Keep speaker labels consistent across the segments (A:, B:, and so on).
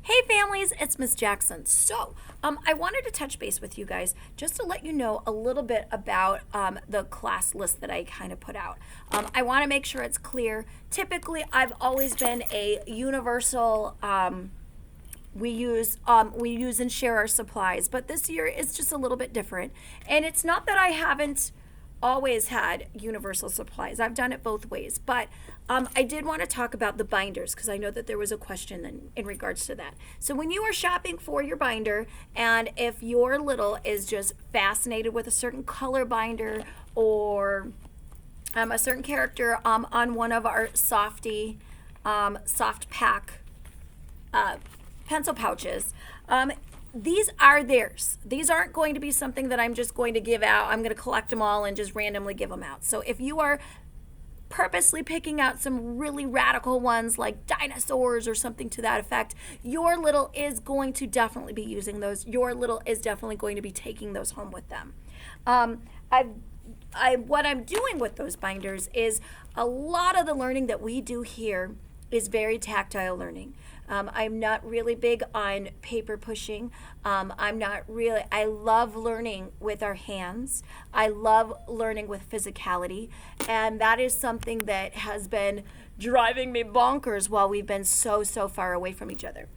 A: Hey families, it's Miss Jackson. I wanted to touch base with you guys just to let you know a little bit about the class list that I kind of put out. I want to make sure it's clear. Typically, I've always been a universal. We use and share our supplies, but this year it's just a little bit different. And it's not that I haven't always had universal supplies. I've done it both ways, but I did want to talk about the binders because I know that there was a question in regards to that. So when you are shopping for your binder, and if your little is just fascinated with a certain color binder or a certain character on one of our soft pack pencil pouches, these are theirs. These aren't going to be something that I'm just going to give out. I'm going to collect them all and just randomly give them out. So if you are purposely picking out some really radical ones like dinosaurs or something to that effect, your little is going to definitely be using those. Your little is definitely going to be taking those home with them. What I'm doing with those binders is a lot of the learning that we do here is very tactile learning. I'm not really big on paper pushing. I love learning with our hands. I love learning with physicality. And that is something that has been driving me bonkers while we've been so far away from each other.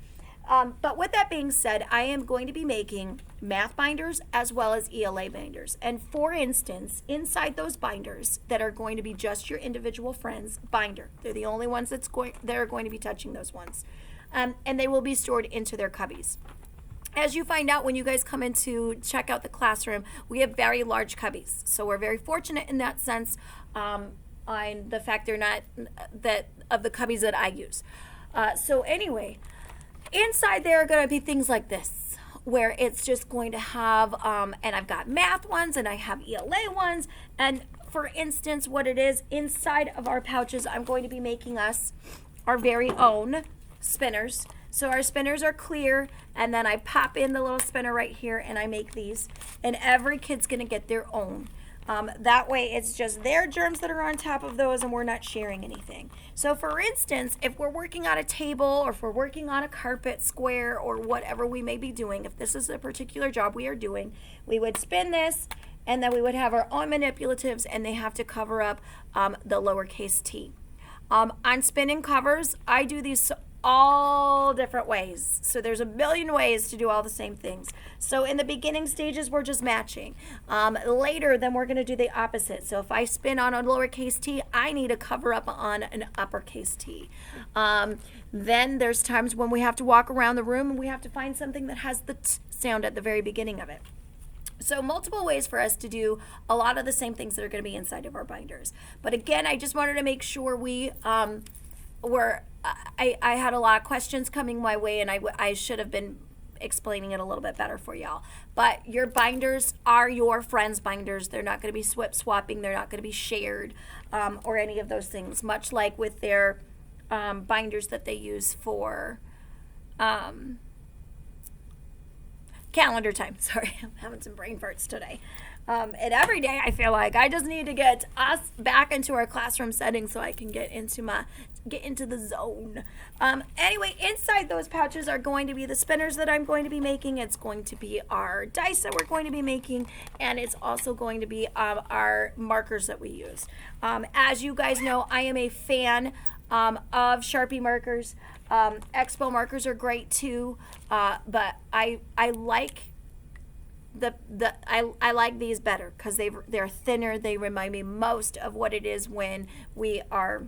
A: But with that being said, I am going to be making math binders as well as ELA binders. And for instance, inside those binders that are going to be just your individual friends binder, they're the only ones that are going to be touching those ones. And they will be stored into their cubbies. As you find out when you guys come in to check out the classroom, we have very large cubbies. So we're very fortunate in that sense on the fact they're not that of the cubbies that I use. So anyway, inside there are going to be things like this, where it's just going to have, and I've got math ones and I have ELA ones. And for instance, what it is inside of our pouches, I'm going to be making us our very own spinners. So our spinners are clear, and then I pop in the little spinner right here and I make these, and every kid's gonna get their own. That way it's just their germs that are on top of those and we're not sharing anything. So for instance, if we're working on a table or if we're working on a carpet square or whatever we may be doing, if this is a particular job we are doing, we would spin this and then we would have our own manipulatives and they have to cover up the lowercase t. On spinning covers, I do these all different ways. So there's a million ways to do all the same things. So in the beginning stages, we're just matching. Later, then we're going to do the opposite. So if I spin on a lowercase t, I need to cover up on an uppercase t. Then there's times when we have to walk around the room and we have to find something that has the t sound at the very beginning of it. So multiple ways for us to do a lot of the same things that are going to be inside of our binders. But again, I just wanted to make sure we I had a lot of questions coming my way, and I should have been explaining it a little bit better for y'all. But your binders are your friends' binders. They're not going to be swapping. They're not going to be shared or any of those things, much like with their binders that they use for calendar time. Sorry, I'm having some brain farts today. And every day I feel like I just need to get us back into our classroom setting so I can get into the zone. Anyway, inside those pouches are going to be the spinners that I'm going to be making. It's going to be our dice that we're going to be making, and it's also going to be our markers that we use. As you guys know, I am a fan of Sharpie markers. Expo markers are great too, but I like I like these better because they're thinner. They remind me most of what it is when we are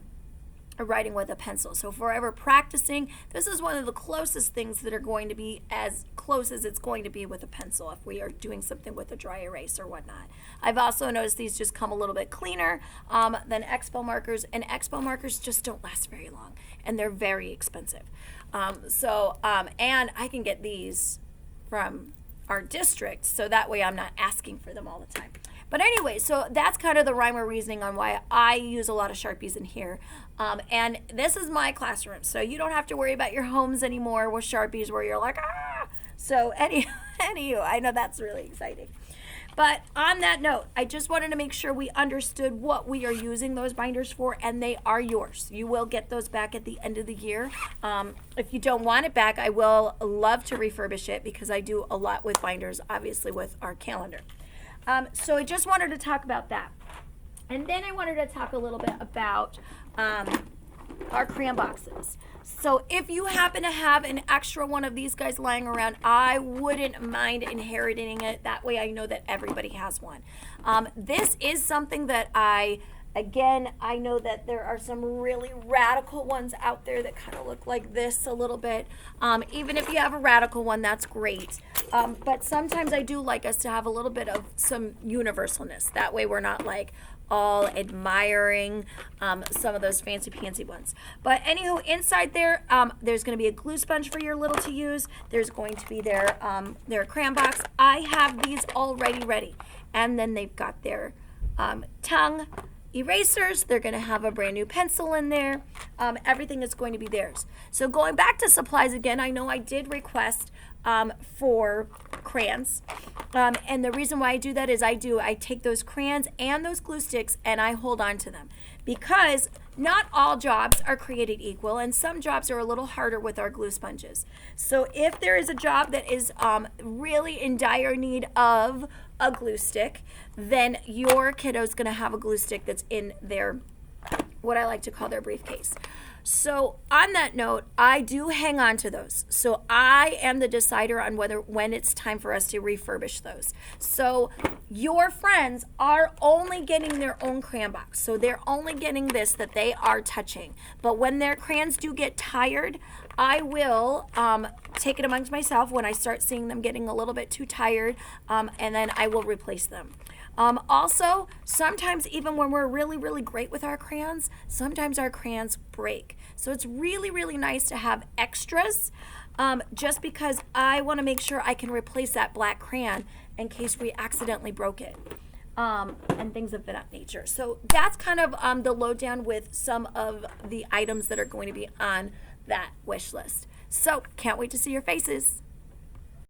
A: writing with a pencil. So if we're ever practicing, this is one of the closest things that are going to be as close as it's going to be with a pencil if we are doing something with a dry erase or whatnot. I've also noticed these just come a little bit cleaner than Expo markers, and Expo markers just don't last very long, and they're very expensive. And I can get these from our district, so that way I'm not asking for them all the time. But anyway, so that's kind of the rhyme or reasoning on why I use a lot of Sharpies in here. And this is my classroom, so you don't have to worry about your homes anymore with Sharpies where you're like, ah! So anywho, I know that's really exciting. But on that note, I just wanted to make sure we understood what we are using those binders for, and they are yours. You will get those back at the end of the year. If you don't want it back, I will love to refurbish it because I do a lot with binders, obviously with our calendar. So I just wanted to talk about that. And then I wanted to talk a little bit about our crayon boxes. So if you happen to have an extra one of these guys lying around, I wouldn't mind inheriting it. That way I know that everybody has one. This is something that I know that there are some really radical ones out there that kind of look like this a little bit. Even if you have a radical one, that's great. But sometimes I do like us to have a little bit of some universalness. That way we're not like all admiring some of those fancy ones. But anywho, inside there, there's going to be a glue sponge for your little to use. There's going to be their crayon box. I have these already ready. And then they've got their tongue erasers. They're going to have a brand new pencil in there. Everything is going to be theirs. So going back to supplies again, I know I did request for crayons. And the reason why I do that is I take those crayons and those glue sticks and I hold on to them because not all jobs are created equal and some jobs are a little harder with our glue sponges. So if there is a job that is really in dire need of a glue stick, then your kiddo's going to have a glue stick that's in their, what I like to call their briefcase. So on that note, I do hang on to those. So I am the decider on when it's time for us to refurbish those. So your friends are only getting their own crayon box. So they're only getting this that they are touching. But when their crayons do get tired, I will take it amongst myself when I start seeing them getting a little bit too tired, and then I will replace them. Also, sometimes even when we're really great with our crayons, sometimes our crayons break. So it's really nice to have extras just because I want to make sure I can replace that black crayon in case we accidentally broke it and things of that nature. So that's kind of the lowdown with some of the items that are going to be on that wish list. So can't wait to see your faces.